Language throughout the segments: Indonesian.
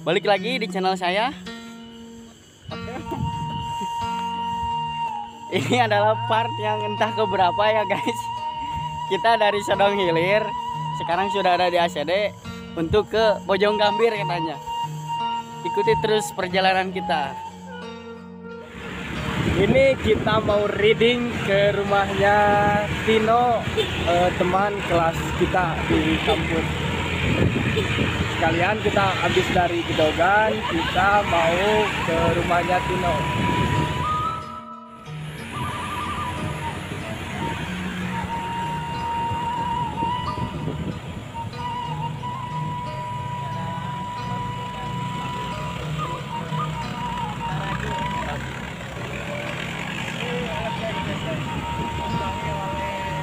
Balik lagi di channel saya. Ini adalah part yang entah keberapa ya guys. Kita dari Sodong Hilir sekarang sudah ada di ACD untuk ke Bojong Gambir katanya. Ikuti terus perjalanan kita. Ini kita mau reading ke rumahnya Tino, teman kelas kita di kampus. Sekalian kita habis dari Gedogan, kita mau ke rumahnya Tino.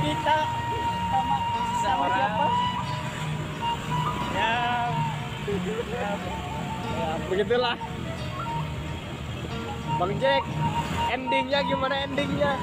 Kita sama siapa? Ya, begitulah. Bang Jack, endingnya gimana endingnya?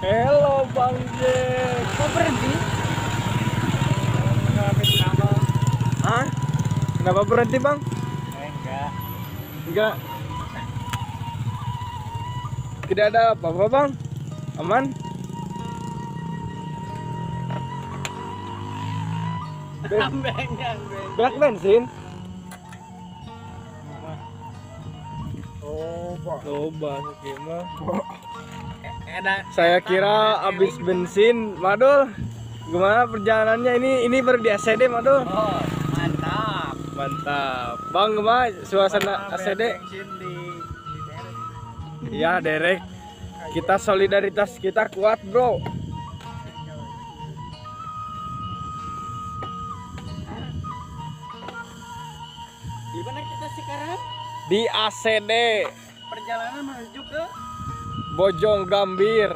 Hello Bang Jack. Kok berhenti? Hah? Kenapa berhenti Bang? Enggak. Enggak. Tidak ada apa-apa Bang. Aman? Bak bensin. Coba gimana? Saya kira habis bensin, Madul. Gimana perjalanannya ini baru di ACD, Madul? Oh, mantap. Mantap. Bang, gimana suasana ACD? Iya, Derek. Kita solidaritas kita kuat, Bro. Di mana kita sekarang? Di ACD Perjalanan menuju ke Bojong Gambir.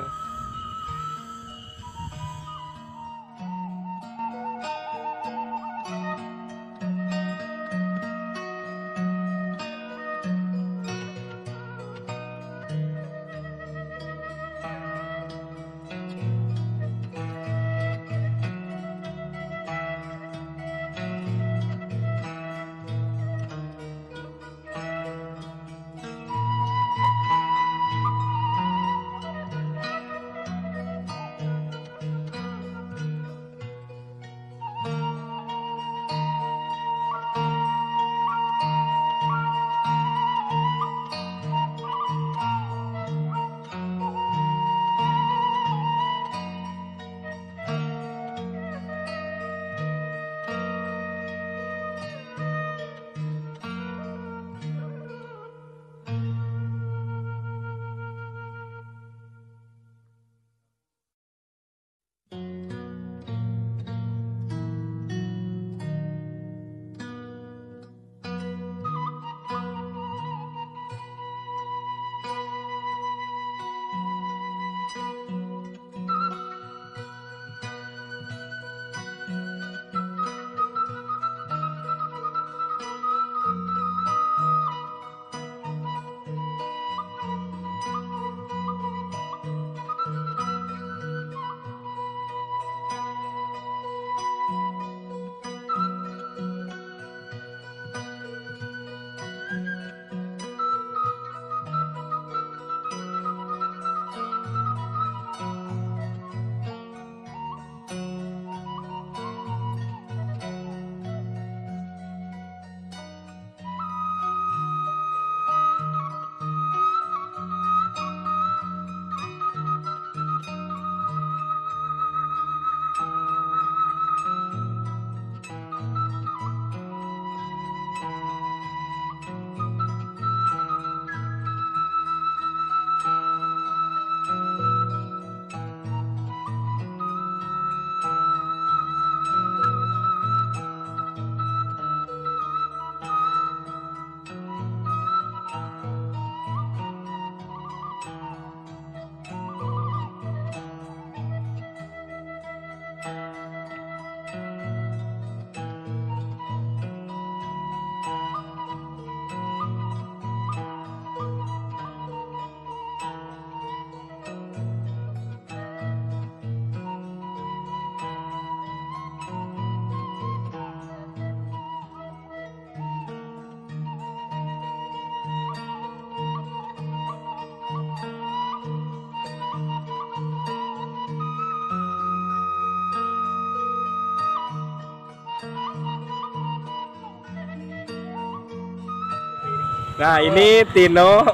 Nah, ini Tino.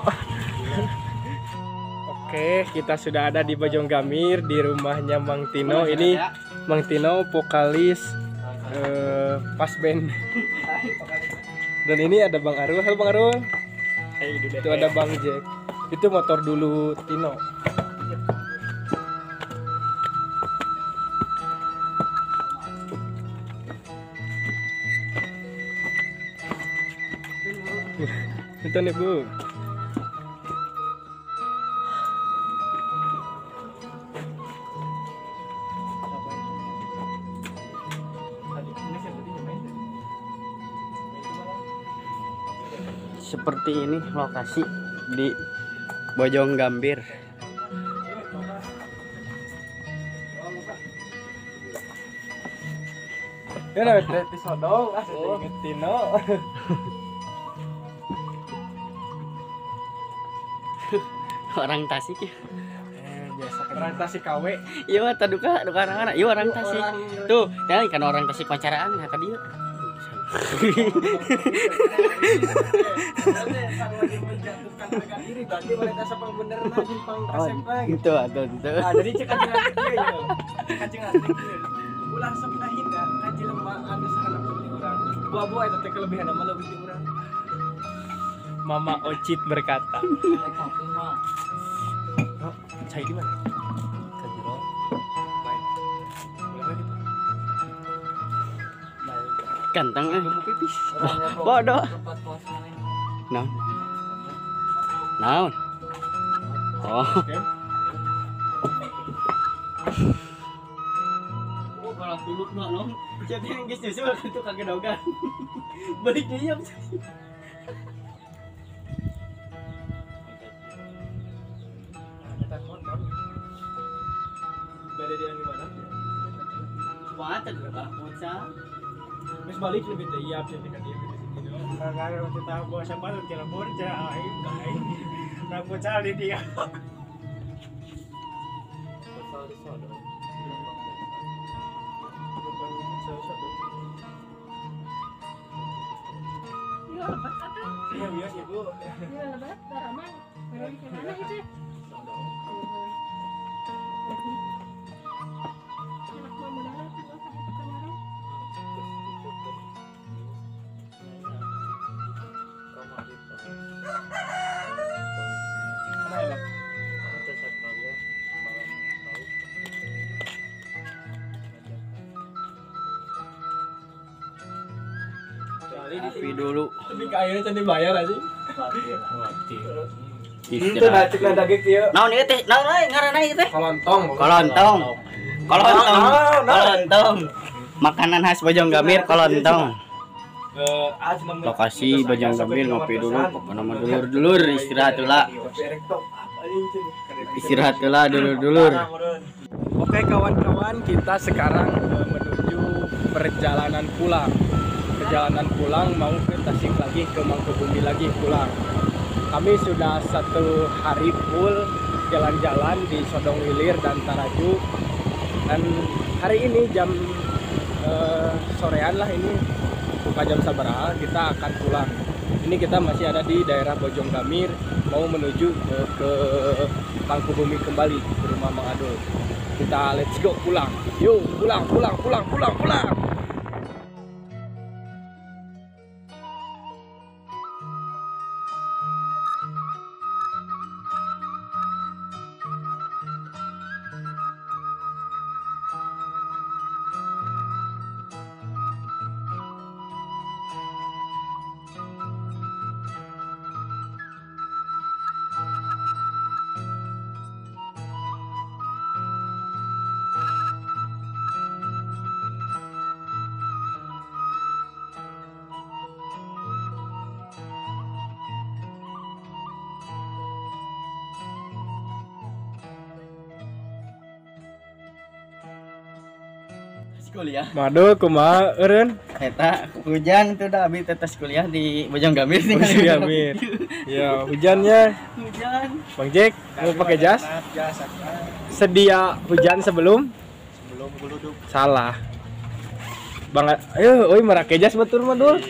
Oke, kita sudah ada di Bojong Gambir di rumahnya Mang Tino. Ini Mang Tino vokalis pas band. Dan ini ada Bang Arul. Halo Bang Arul. Itu ada Bang Jack. Itu motor dulu Tino. Itu nih Bu. seperti ini lokasi di Bojong Gambir. Ya nah, di Sodong inget Tino. Orang Tasik ya. Biasa kan orang Tasik KW. Iya mah tadi duka anak. Iya orang Tasik. Tuh, kan orang Tasik pacaraan ya tadi. Gitu atau gitu. Nah, jadi cek kacingan ulah sok hinda kaji lemah anu sarana putih urang. Buah-buah eta teh kelebihan mah leuwih ti urang. Mama Ocit berkata. Oh, cai di mana? Ke jero. Baik. Boleh gitu. Ganteng mau pipis. Bodoh. Naon? Naon? Oh. Oh, kalau tuluk mah no. Jadi yang geus nyusul itu kagak dogan. Balik dia. Beda dia di mana? Wacan berapa? Bocah. Terus balik lebih teh iya bisa dekat dia di situ. Karena waktu tahu bawa siapa tuh Cirebon, aing kain. Rambut cali dia. Iya biasa ibu. Iya lebat, taraman. Pergi ke mana itu? Anak mama darah tuh apa itu kemarin? Kopi dulu. Tapi kayaknya tadi bayar aja. Itu dah cek daging dia. Naon ieu teh? Naon euy ngaranna ieu teh? Kolontong. Kolontong. Kolontong. Makanan khas Bojonggamir kolontong. Lokasi Bojonggamir ngopi dulu. Pokoknya mah dulur-dulur istirahat heula. Istirahat heula dulur-dulur. Oke kawan-kawan, kita sekarang menuju perjalanan pulang. Perjalanan pulang mau ke Tasik lagi, ke Mangkubumi lagi pulang. Kami sudah 1 hari full jalan-jalan di Sodong Hilir dan Taraju. Dan hari ini jam sorean lah ini, buka jam sabaraha kita akan pulang. Ini kita masih ada di daerah Bojonggamir, mau menuju ke Mangkubumi kembali ke rumah Mang Adul. Kita let's go pulang. Yuk pulang. Kuliah. Madu kumaha eureun? Eta hujan itu udah habis tetes kuliah di Bojonggamir nih. Bojonggamir. Ya, hujannya. Hujan. Bang Jack, mau pakai jas? Sedia hujan sebelum Geluduk. salah. Bang, ayo, oi merake jas betul Madul.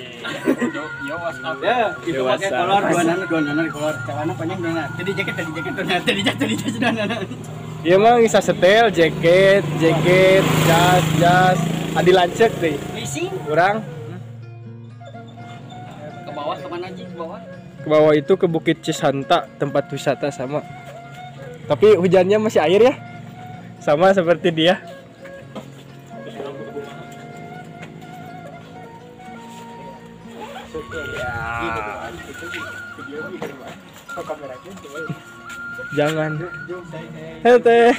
Yo WhatsApp. Ya, itu pakai kolor dua nana kolor celana panjang dua. Tadi jaket dua. Tadi jas dua nana. Iya mah bisa setel, jaket, jas, adi lancek deh. Leasing. Kurang Ke bawah kemana aja? Ke bawah. ke bawah itu ke Bukit Cisanta, tempat wisata sama. Tapi hujannya masih air ya, sama seperti dia. Jangan. Hei teh.